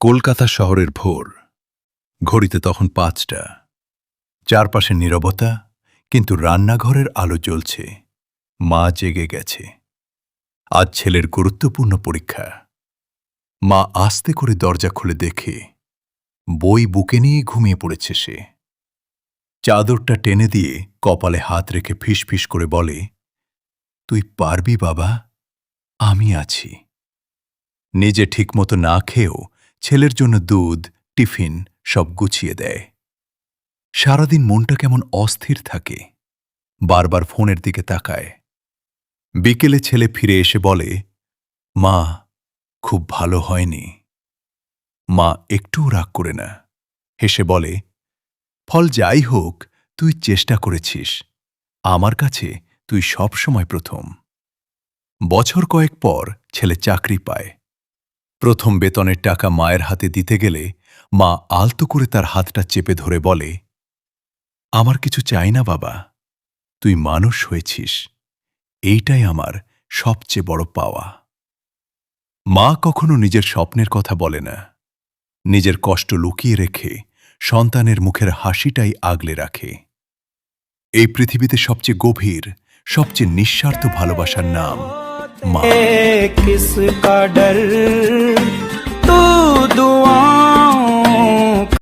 কলকাতা শহরের ভোর। ঘড়িতে তখন ৫টা। চারপাশে নীরবতা, কিন্তু রান্নাঘরের আলো জ্বলছে। মা জেগে গেছে। আজ ছেলের গুরুত্বপূর্ণ পরীক্ষা। মা আস্তে করে দরজা খুলে দেখে বই বুকে নিয়ে ঘুমিয়ে পড়েছে সে। চাদরটা টেনে দিয়ে কপালে হাত রেখে ফিসফিস করে বলে, তুই পারবি বাবা, আমি আছি। নিজে ঠিকমতো না খেয়েও ছেলের জন্য দুধ, টিফিন সব গুছিয়ে দেয়। সারাদিন মনটা কেমন অস্থির থাকে, বারবার ফোনের দিকে তাকায়। বিকেলে ছেলে ফিরে এসে বলে, মা, খুব ভালো হয়নি। মা একটুও রাগ করে না, হেসে বলে, ফল যাই হোক, তুই চেষ্টা করেছিস। আমার কাছে তুই সবসময় প্রথম। বছর কয়েক পর ছেলে চাকরি পায়। প্রথম বেতনের টাকা মায়ের হাতে দিতে গেলে মা আলতো করে তার হাতটা চেপে ধরে বলে, আমার কিছু চাই না বাবা, তুই মানুষ হয়েছিস, এইটাই আমার সবচেয়ে বড় পাওয়া। মা কখনো নিজের স্বপ্নের কথা বলে না, নিজের কষ্ট লুকিয়ে রেখে সন্তানের মুখের হাসিটাই আগলে রাখে। এই পৃথিবীতে সবচেয়ে গভীর, সবচেয়ে নিঃস্বার্থ ভালোবাসার নাম মা। किसका डर तू दुआओं